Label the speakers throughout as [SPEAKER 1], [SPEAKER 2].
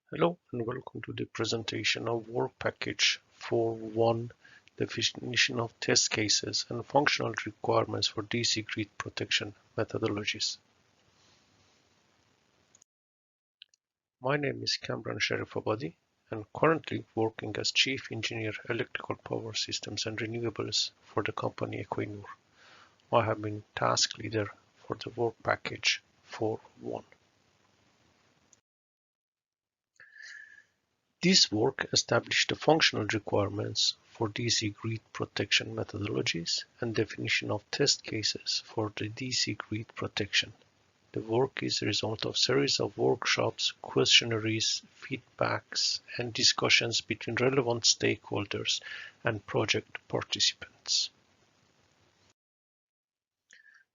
[SPEAKER 1] Hello and welcome to the presentation of Work Package 4.1 Definition of Test Cases and Functional Requirements for DC Grid Protection Methodologies. My name is Kamran Sharifabadi and currently working as Chief Engineer Electrical Power Systems and Renewables for the company Equinor. I have been task leader for the Work Package 4.1. This work established the functional requirements for DC grid protection methodologies and definition of test cases for the DC grid protection. The work is a result of a series of workshops, questionnaires, feedbacks, and discussions between relevant stakeholders and project participants.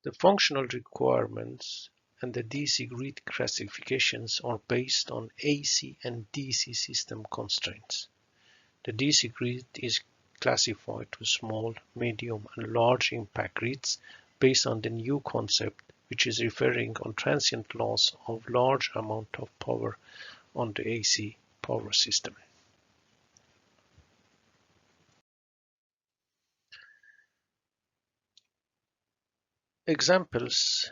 [SPEAKER 1] The functional requirements and the DC grid classifications are based on AC and DC system constraints. The DC grid is classified to small, medium, and large impact grids based on the new concept, which is referring on transient loss of large amount of power on the AC power system. Examples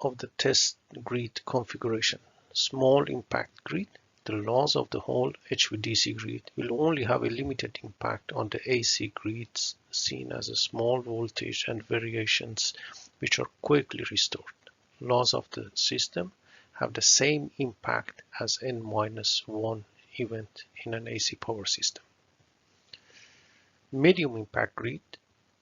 [SPEAKER 1] of the test grid configuration. Small impact grid. The loss of the whole HVDC grid will only have a limited impact on the AC grids, seen as a small voltage and variations which are quickly restored. Loss of the system have the same impact as N-1 event in an AC power system. Medium impact grid.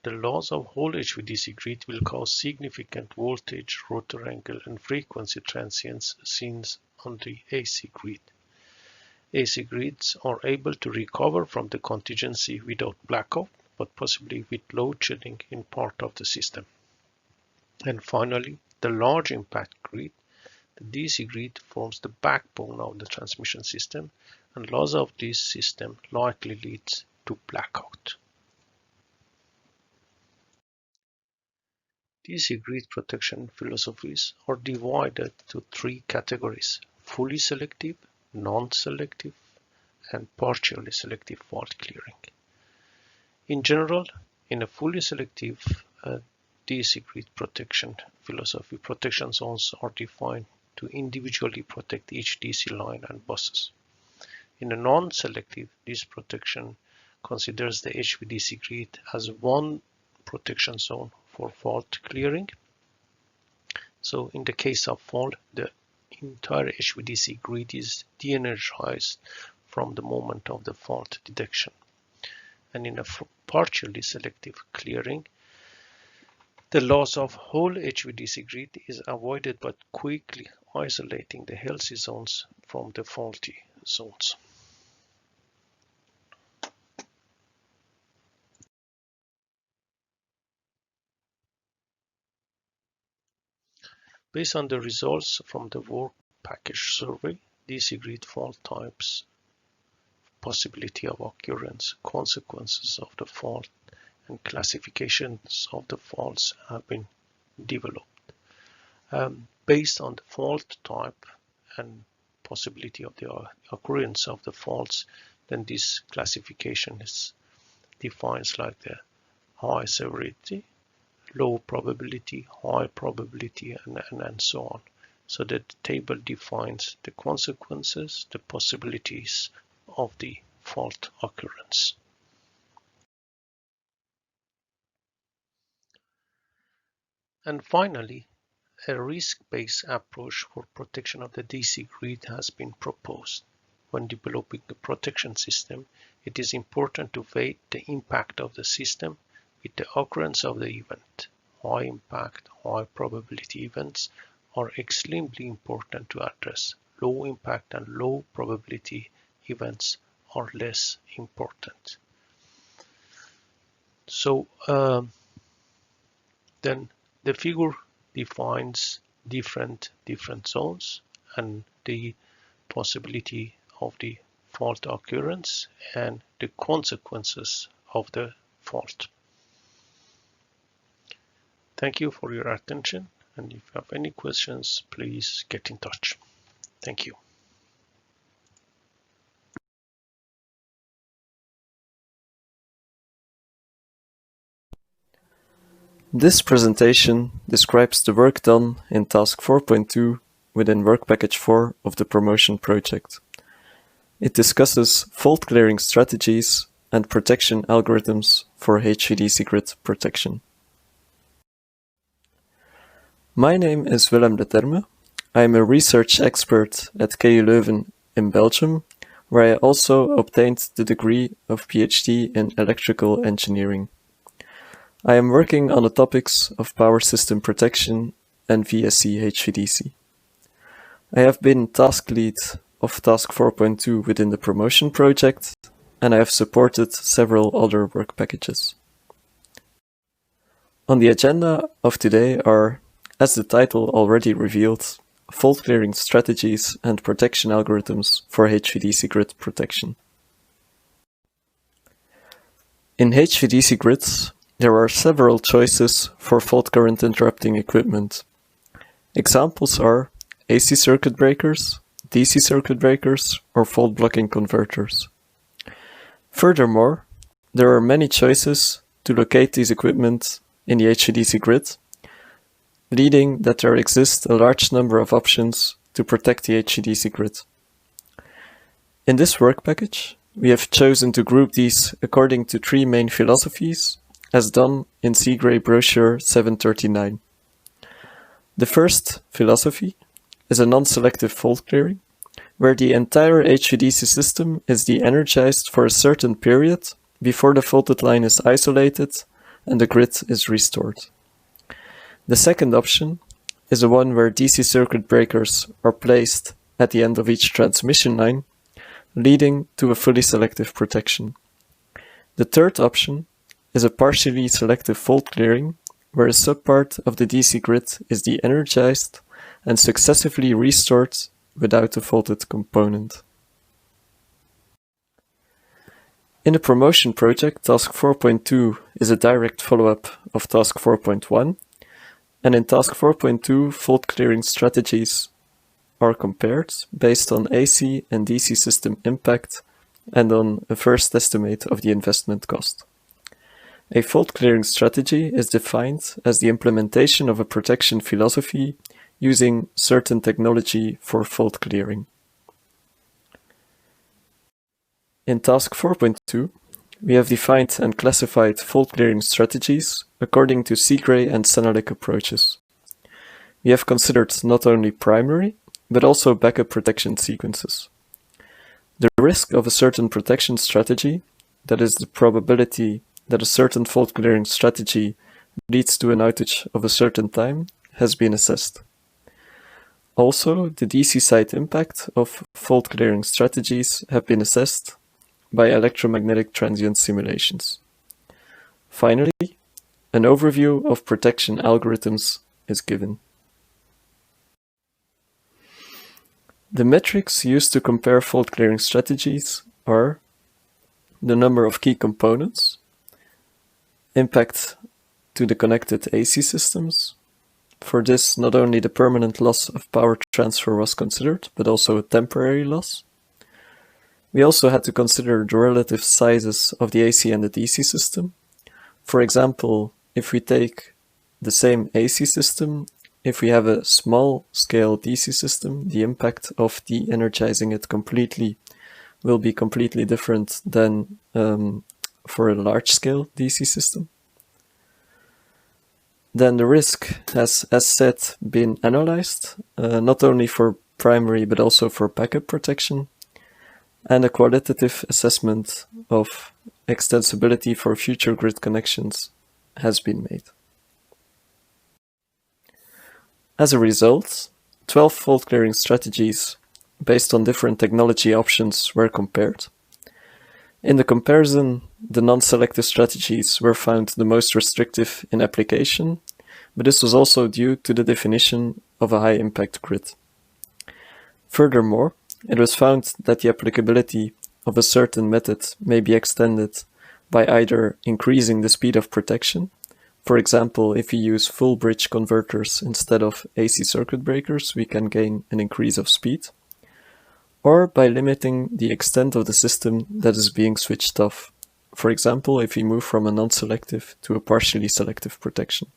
[SPEAKER 1] The loss of whole HVDC grid will cause significant voltage, rotor angle, and frequency transients seen on the AC grid. AC grids are able to recover from the contingency without blackout, but possibly with load shedding in part of the system. And finally, the large impact grid. The DC grid forms the backbone of the transmission system, and loss of this system likely leads to blackout. DC grid protection philosophies are divided to three categories: fully selective, non-selective, and partially selective fault clearing. In general, in a fully selective DC grid protection philosophy, protection zones are defined to individually protect each DC line and buses. In a non-selective, this protection considers the HVDC grid as one protection zone for fault clearing. So in the case of fault, the entire HVDC grid is de-energized from the moment of the fault detection. And in a partially selective clearing, the loss of whole HVDC grid is avoided by quickly isolating the healthy zones from the faulty zones. Based on the results from the work package survey, DC grid fault types, possibility of occurrence, consequences of the fault, and classifications of the faults have been developed. Based on the fault type and possibility of the occurrence of the faults, then this classification is defined like the high severity, low probability, high probability, and so on. So that the table defines the consequences, the possibilities of the fault occurrence. And finally, a risk-based approach for protection of the DC grid has been proposed. When developing a protection system, it is important to weigh the impact of the system with the occurrence of the event. High impact, high probability events are extremely important to address. Low impact and low probability events are less important. So then the figure defines different zones and the possibility of the fault occurrence and the consequences of the fault. Thank you for your attention, and if you have any questions, please get in touch. Thank you.
[SPEAKER 2] This presentation describes the work done in Task 4.2 within Work Package 4 of the Promotion project. It discusses fault clearing strategies and protection algorithms for HVDC grid protection. My name is Willem Leterme. I am a research expert at KU Leuven in Belgium, where I also obtained the degree of PhD in electrical engineering. I am working on the topics of power system protection and VSC HVDC. I have been task lead of Task 4.2 within the Promotion project, and I have supported several other work packages. On the agenda of today are, as the title already revealed, fault clearing strategies and protection algorithms for HVDC grid protection. In HVDC grids, there are several choices for fault current interrupting equipment. Examples are AC circuit breakers, DC circuit breakers, or fault blocking converters. Furthermore, there are many choices to locate these equipment in the HVDC grid, leading that there exists a large number of options to protect the HVDC grid. In this work package, we have chosen to group these according to three main philosophies, as done in Seagrey brochure 739. The first philosophy is a non-selective fault clearing, where the entire HVDC system is de-energized for a certain period before the faulted line is isolated and the grid is restored. The second option is the one where DC circuit breakers are placed at the end of each transmission line, leading to a fully selective protection. The third option is a partially selective fault clearing, where a subpart of the DC grid is de-energized and successively restored without a faulted component. In the Promotion project, Task 4.2 is a direct follow-up of Task 4.1, and in Task 4.2, fault clearing strategies are compared based on AC and DC system impact and on a first estimate of the investment cost. A fault clearing strategy is defined as the implementation of a protection philosophy using certain technology for fault clearing. In Task 4.2, we have defined and classified fault clearing strategies according to Seagrey and Senalik approaches. We have considered not only primary, but also backup protection sequences. The risk of a certain protection strategy, that is the probability that a certain fault clearing strategy leads to an outage of a certain time, has been assessed. Also, the DC side impact of fault clearing strategies have been assessed by electromagnetic transient simulations. Finally, an overview of protection algorithms is given. The metrics used to compare fault clearing strategies are the number of key components, impact to the connected AC systems. For this, not only the permanent loss of power transfer was considered, but also a temporary loss. We also had to consider the relative sizes of the AC and the DC system. For example, if we take the same AC system, if we have a small-scale DC system, the impact of de-energizing it completely will be completely different than for a large-scale DC system. Then the risk has, as said, been analyzed, not only for primary but also for backup protection, and a qualitative assessment of extensibility for future grid connections has been made. As a result, 12 fault clearing strategies based on different technology options were compared. In the comparison, the non-selective strategies were found the most restrictive in application, but this was also due to the definition of a high-impact grid. Furthermore, it was found that the applicability of a certain method may be extended by either increasing the speed of protection, for example, if we use full bridge converters instead of AC circuit breakers, we can gain an increase of speed, or by limiting the extent of the system that is being switched off. For example, if we move from a non-selective to a partially selective protection.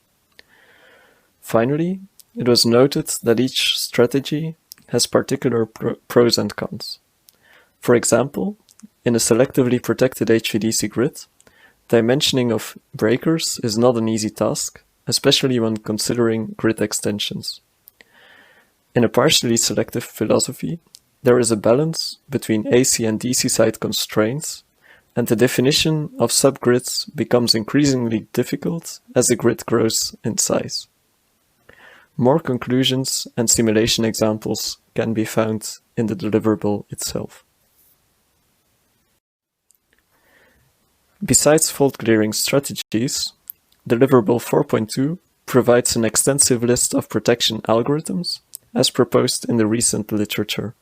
[SPEAKER 2] Finally, it was noted that each strategy has particular pros and cons. For example, in a selectively protected HVDC grid, dimensioning of breakers is not an easy task, especially when considering grid extensions. In a partially selective philosophy, there is a balance between AC and DC side constraints, and the definition of subgrids becomes increasingly difficult as the grid grows in size. More conclusions and simulation examples can be found in the deliverable itself. Besides fault clearing strategies, deliverable 4.2 provides an extensive list of protection algorithms as proposed in the recent literature.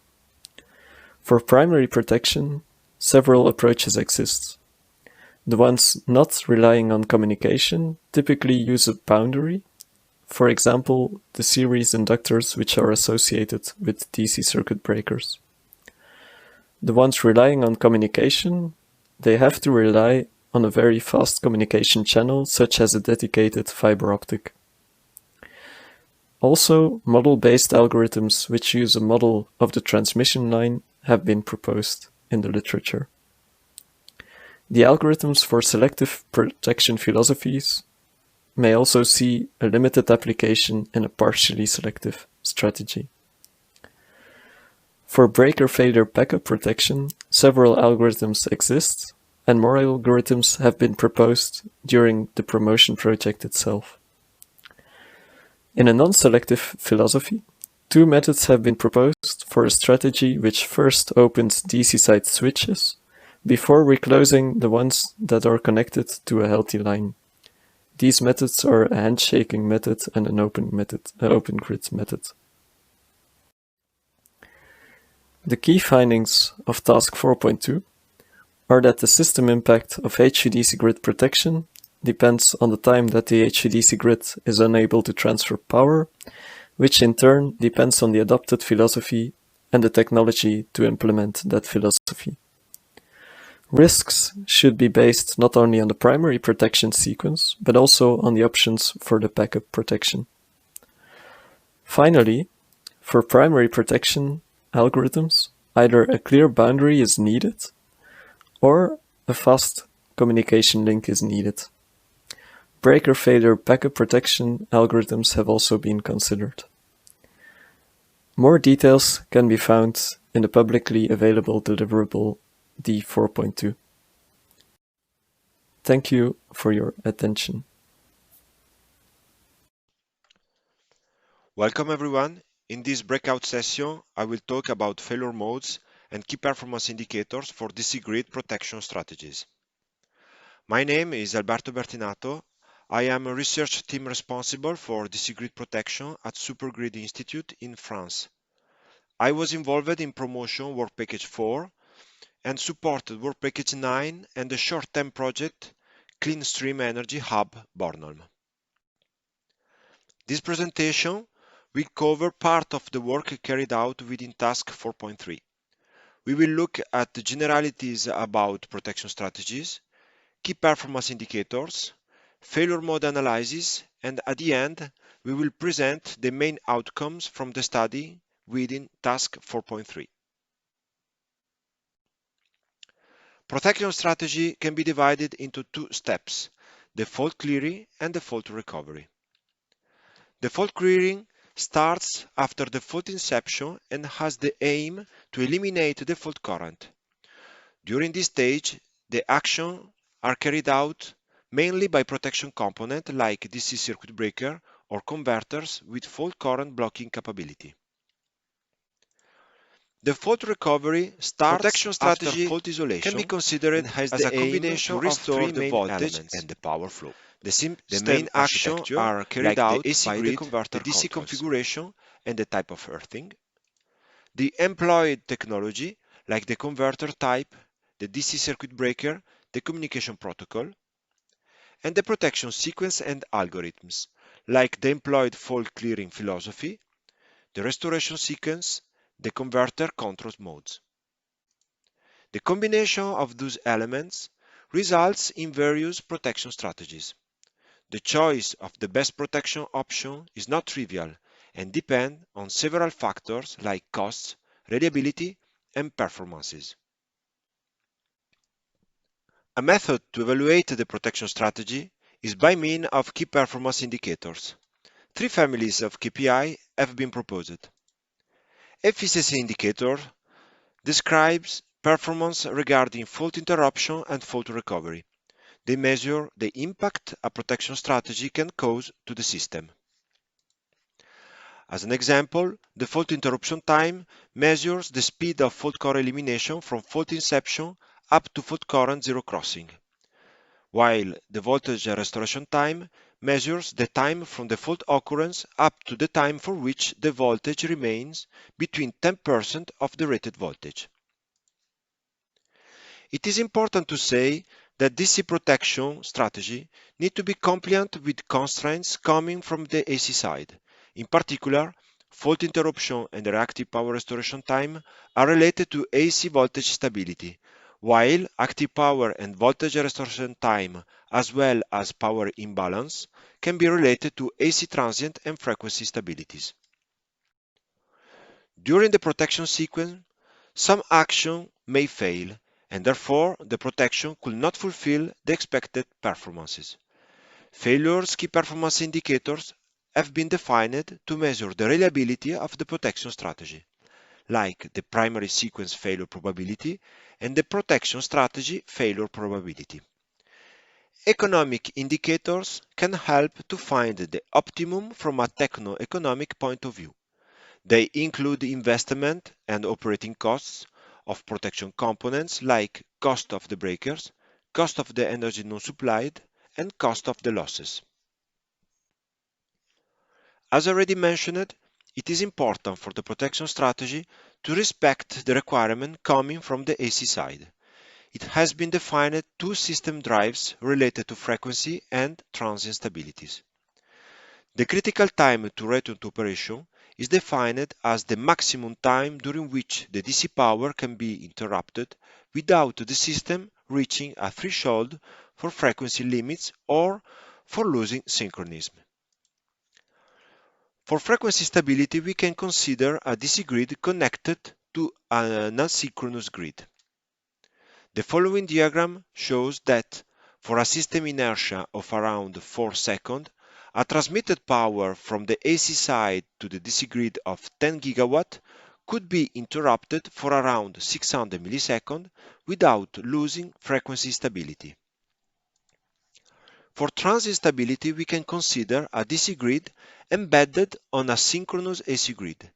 [SPEAKER 2] For primary protection, several approaches exist. The ones not relying on communication typically use a boundary, for example, the series inductors which are associated with DC circuit breakers. The ones relying on communication, they have to rely on a very fast communication channel, such as a dedicated fiber optic. Also, model-based algorithms which use a model of the transmission line have been proposed in the literature. The algorithms for selective protection philosophies may also see a limited application in a partially selective strategy. For breaker failure backup protection, several algorithms exist, and more algorithms have been proposed during the Promotion project itself. In a non-selective philosophy, two methods have been proposed for a strategy which first opens DC side switches before reclosing the ones that are connected to a healthy line. These methods are a handshaking method and an open grid method. The key findings of task 4.2 are that the system impact of HVDC grid protection depends on the time that the HVDC grid is unable to transfer power, which in turn depends on the adopted philosophy and the technology to implement that philosophy. Risks should be based not only on the primary protection sequence, but also on the options for the backup protection. Finally, for primary protection algorithms, either a clear boundary is needed or a fast communication link is needed. Breaker failure backup protection algorithms have also been considered. More details can be found in the publicly available deliverable D4.2. Thank you for your attention.
[SPEAKER 3] Welcome everyone. In this breakout session, I will talk about failure modes and key performance indicators for DC grid protection strategies. My name is Alberto Bertinato. I am a research team responsible for DC grid protection at Supergrid Insitute in France. I was involved in Promotion Work Package 4 and supported Work Package 9 and the short-term project Clean Stream Energy Hub Bornholm. This presentation will cover part of the work carried out within task 4.3. We will look at the generalities about protection strategies, key performance indicators, failure mode analysis, and at the end, we will present the main outcomes from the study within task 4.3. Protection strategy can be divided into two steps, the fault clearing and the fault recovery. The fault clearing starts after the fault inception and has the aim to eliminate the fault current. During this stage, the actions are carried out mainly by protection components like DC circuit breaker or converters with fault current blocking capability. The fault recovery starts protection strategy after fault isolation can be considered as a combination to restore the voltage and the power flow. The main actions are carried out by the converter, the DC configuration and the type of earthing, the employed technology like the converter type, the DC circuit breaker, the communication protocol, and the protection sequence and algorithms like the employed fault clearing philosophy, the restoration sequence, the converter control modes. The combination of those elements results in various protection strategies. The choice of the best protection option is not trivial and depends on several factors like costs, reliability, and performances. A method to evaluate the protection strategy is by means of key performance indicators. Three families of KPI have been proposed. Efficiency indicator describes performance regarding fault interruption and fault recovery. They measure the impact a protection strategy can cause to the system. As an example, the fault interruption time measures the speed of fault core elimination from fault inception up to fault current zero crossing, while the voltage restoration time measures the time from the fault occurrence up to the time for which the voltage remains between 10% of the rated voltage. It is important to say that DC protection strategy need to be compliant with constraints coming from the AC side. In particular, fault interruption and reactive power restoration time are related to AC voltage stability, while active power and voltage restoration time, as well as power imbalance, can be related to AC transient and frequency stabilities. During the protection sequence, some action may fail, and therefore the protection could not fulfill the expected performances. Failures key performance indicators have been defined to measure the reliability of the protection strategy, like the primary sequence failure probability and the protection strategy failure probability. Economic indicators can help to find the optimum from a techno-economic point of view. They include investment and operating costs of protection components like cost of the breakers, cost of the energy non supplied, and cost of the losses. As already mentioned, it is important for the protection strategy to respect the requirement coming from the AC side. It has been defined two system drives related to frequency and transient stabilities. The critical time to return to operation is defined as the maximum time during which the DC power can be interrupted without the system reaching a threshold for frequency limits or for losing synchronism. For frequency stability, we can consider a DC grid connected to an asynchronous grid. The following diagram shows that for a system inertia of around 4 seconds, a transmitted power from the AC side to the DC grid of 10 GW could be interrupted for around 600 milliseconds without losing frequency stability. For transient stability, we can consider a DC grid embedded on a synchronous AC grid.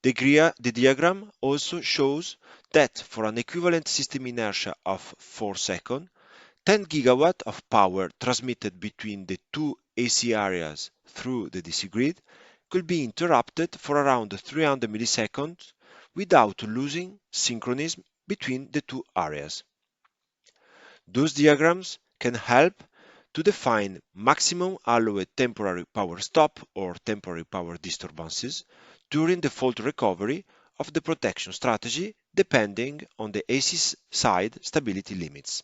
[SPEAKER 3] The diagram also shows that for an equivalent system inertia of 4 seconds, 10 GW of power transmitted between the two AC areas through the DC grid could be interrupted for around 300 milliseconds without losing synchronism between the two areas. Those diagrams can help to define maximum allowed temporary power stop or temporary power disturbances during the fault recovery of the protection strategy depending on the AC side stability limits.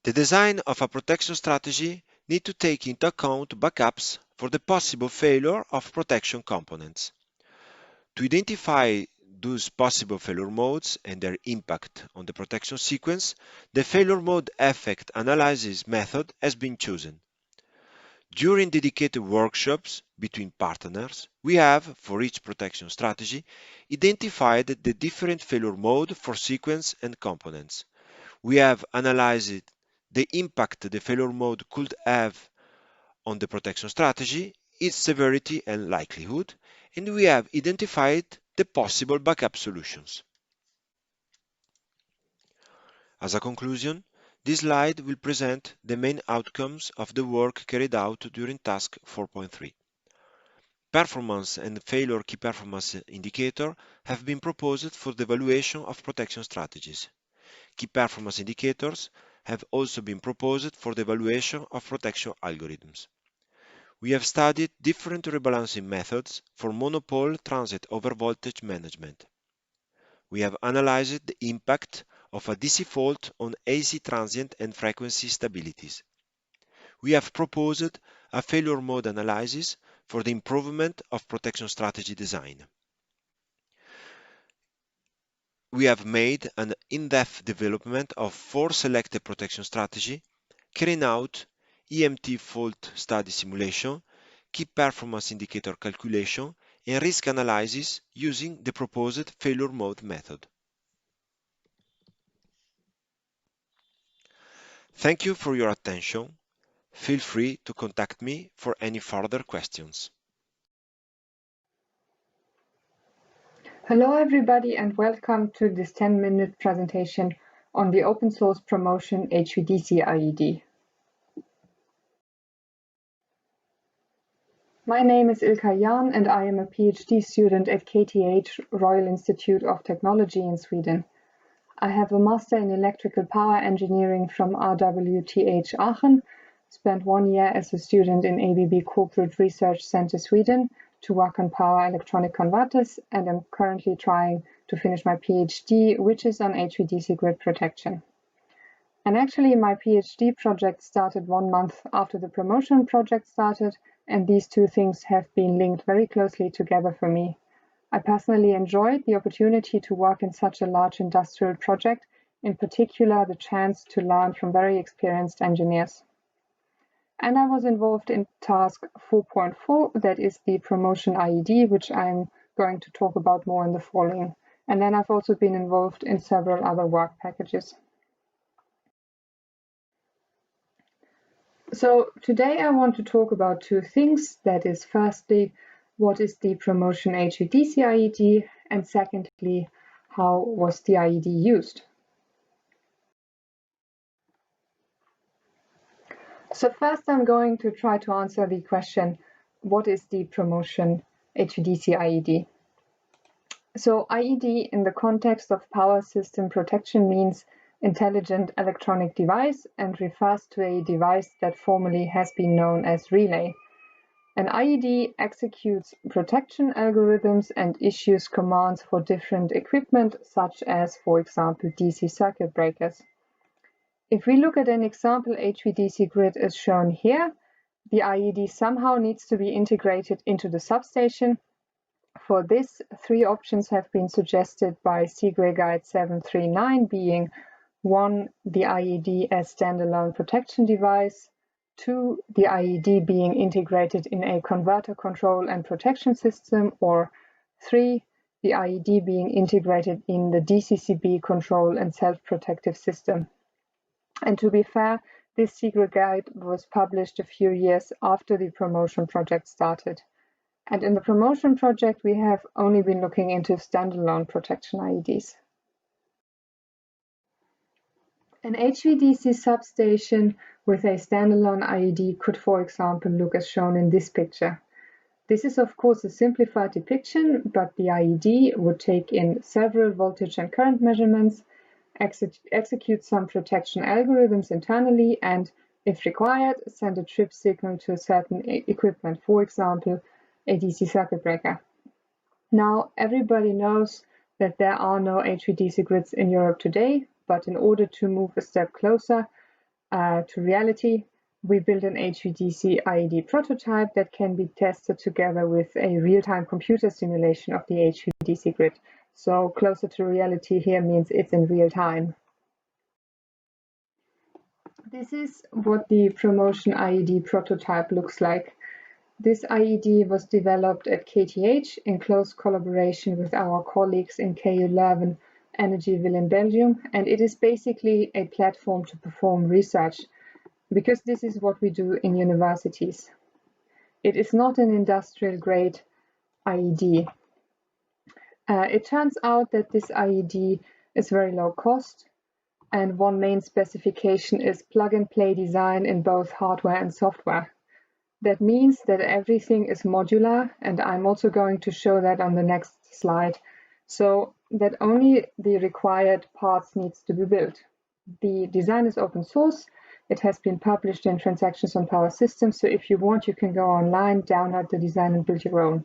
[SPEAKER 3] The design of a protection strategy needs to take into account backups for the possible failure of protection components. To identify those possible failure modes and their impact on the protection sequence, the failure mode effect analysis method has been chosen. During dedicated workshops between partners, we have, for each protection strategy, identified the different failure mode for sequence and components. We have analyzed the impact the failure mode could have on the protection strategy, its severity and likelihood, and we have identified the possible backup solutions. As a conclusion, this slide will present the main outcomes of the work carried out during task 4.3. Performance and failure key performance indicator have been proposed for the evaluation of protection strategies. Key performance indicators have also been proposed for the evaluation of protection algorithms. We have studied different rebalancing methods for monopole transit over voltage management. We have analyzed the impact of a DC fault on AC transient and frequency stabilities. we have proposed a failure mode analysis for the improvement of protection strategy design. We have made an in-depth development of 4 selected protection strategies, carrying out EMT fault study simulation, key performance indicator calculation, and risk analysis using the proposed failure mode method. Thank you for your attention. Feel free to contact me for any further questions.
[SPEAKER 4] Hello everybody and welcome to this 10-minute presentation on the open source Promotion HVDC IED. My name is Ilka Jahn and I am a PhD student at KTH Royal Institute of Technology in Sweden. I have a master in electrical power engineering from RWTH Aachen, spent 1 year as a student in ABB Corporate Research Center Sweden to work on power electronic converters, and I'm currently trying to finish my PhD, which is on HVDC grid protection. And actually my PhD project started 1 month after the promotion project started, and these two things have been linked very closely together for me. I personally enjoyed the opportunity to work in such a large industrial project, in particular the chance to learn from very experienced engineers. And I was involved in task 4.4, that is the Promotion IED, which I'm going to talk about more in the following. And then I've also been involved in several other work packages. So today I want to talk about 2 things. That is, firstly, what is the Promotion HVDC IED? And secondly, how was the IED used? So first I'm going to try to answer the question, what is the Promotion HVDC IED? So IED in the context of power system protection means intelligent electronic device and refers to a device that formerly has been known as relay. An IED executes protection algorithms and issues commands for different equipment, such as, for example, DC circuit breakers. If we look at an example HVDC grid as shown here, the IED somehow needs to be integrated into the substation. For this, 3 options have been suggested by SIGRE Guide 739, being 1. The IED as standalone protection device, 2. The IED being integrated in a converter control and protection system, or 3. The IED being integrated in the DCCB control and self-protective system. And to be fair, this SIGRE guide was published a few years after the promotion project started. And in the promotion project, we have only been looking into standalone protection IEDs. An HVDC substation with a standalone IED could, for example, look as shown in this picture. This is of course a simplified depiction, but the IED would take in several voltage and current measurements, execute some protection algorithms internally, and, if required, send a trip signal to a certain equipment, for example, a DC circuit breaker. Now, everybody knows that there are no HVDC grids in Europe today, but in order to move a step closer to reality, we built an HVDC IED prototype that can be tested together with a real-time computer simulation of the HVDC grid. So closer to reality here means it's in real time. This is what the Promotion IED prototype looks like. This IED was developed at KTH in close collaboration with our colleagues in KU Leuven Energieville in Belgium, and it is basically a platform to perform research, because this is what we do in universities. It is not an industrial grade IED. It turns out that this IED is very low cost, and one main specification is plug-and-play design in both hardware and software. That means that everything is modular, and I'm also going to show that on the next slide, so that only the required parts needs to be built. The design is open source. It has been published in Transactions on Power Systems, so if you want, you can go online, download the design and build your own.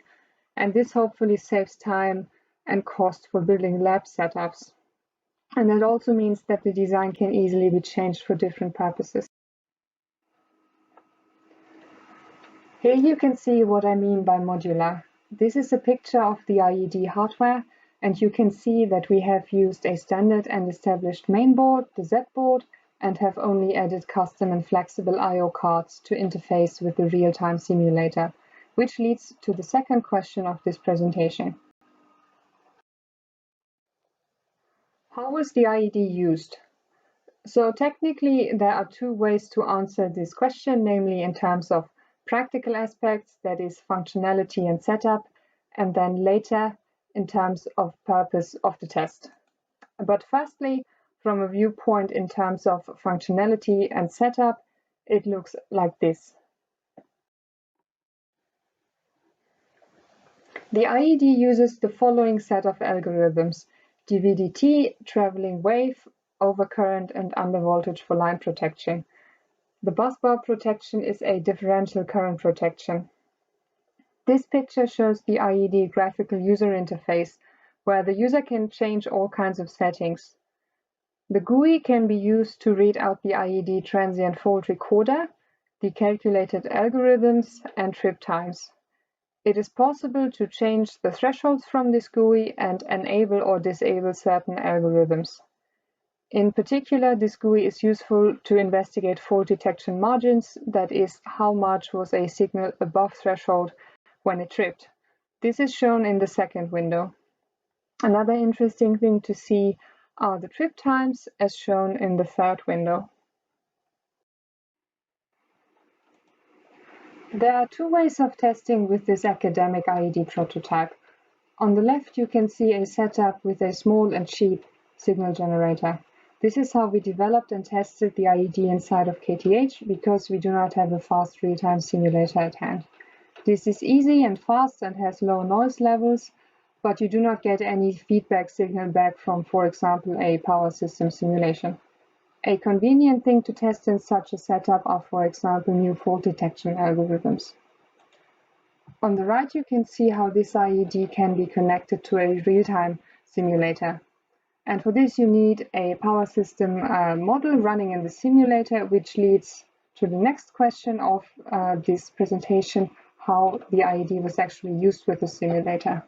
[SPEAKER 4] And this hopefully saves time and cost for building lab setups. And that also means that the design can easily be changed for different purposes. Here you can see what I mean by modular. This is a picture of the IED hardware, and you can see that we have used a standard and established mainboard, the Z board, and have only added custom and flexible I/O cards to interface with the real-time simulator, which leads to the second question of this presentation. How was the IED used? So technically, there are two ways to answer this question, namely in terms of practical aspects, that is functionality and setup, and then later in terms of purpose of the test. But firstly, from a viewpoint in terms of functionality and setup, it looks like this. The IED uses the following set of algorithms: dVdt, traveling wave, overcurrent, and undervoltage for line protection. The busbar protection is a differential current protection. This picture shows the IED graphical user interface, where the user can change all kinds of settings. The GUI can be used to read out the IED transient fault recorder, the calculated algorithms, and trip times. It is possible to change the thresholds from this GUI and enable or disable certain algorithms. In particular, this GUI is useful to investigate fault detection margins, that is, how much was a signal above threshold when it tripped. This is shown in the second window. Another interesting thing to see are the trip times, as shown in the third window. There are two ways of testing with this academic IED prototype. On the left, you can see a setup with a small and cheap signal generator. This is how we developed and tested the IED inside of KTH, because we do not have a fast real-time simulator at hand. This is easy and fast and has low noise levels, but you do not get any feedback signal back from, for example, a power system simulation. A convenient thing to test in such a setup are, for example, new fault detection algorithms. On the right, you can see how this IED can be connected to a real-time simulator. And for this, you need a power system model running in the simulator, which leads to the next question of this presentation, how the IED was actually used with the simulator.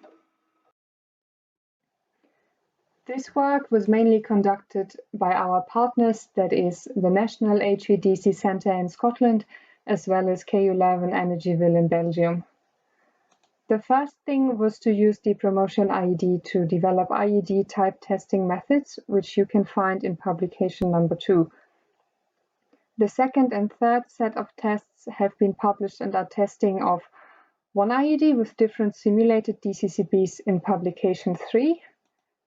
[SPEAKER 4] This work was mainly conducted by our partners, that is the National HVDC Centre in Scotland, as well as KU Leuven Energieville in Belgium. The first thing was to use the Promotion IED to develop IED type testing methods, which you can find in publication number 2. The second and third set of tests have been published and are testing of one IED with different simulated DCCBs in publication 3,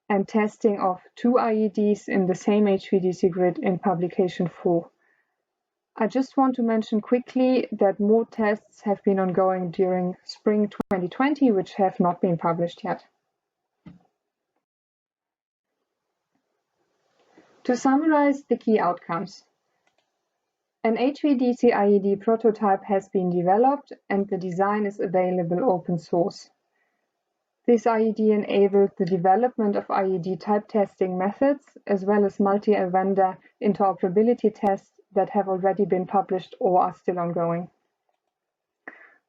[SPEAKER 4] and testing of 2 IEDs in the same HVDC grid in publication 4. I just want to mention quickly that more tests have been ongoing during spring 2020, which have not been published yet. To summarize the key outcomes, an HVDC IED prototype has been developed and the design is available open source. This IED enabled the development of IED type testing methods, as well as multi-vendor interoperability tests that have already been published or are still ongoing.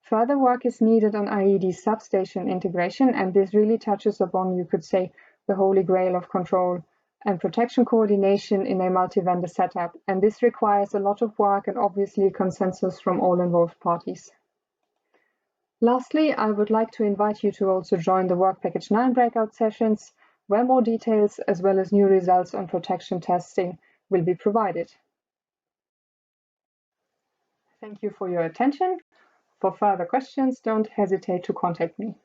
[SPEAKER 4] Further work is needed on IED substation integration, and this really touches upon, you could say, the holy grail of control and protection coordination in a multi-vendor setup, and this requires a lot of work and obviously consensus from all involved parties. Lastly, I would like to invite you to also join the Work Package 9 breakout sessions, where more details as well as new results on protection testing will be provided. Thank you for your attention. For further questions, don't hesitate to contact me.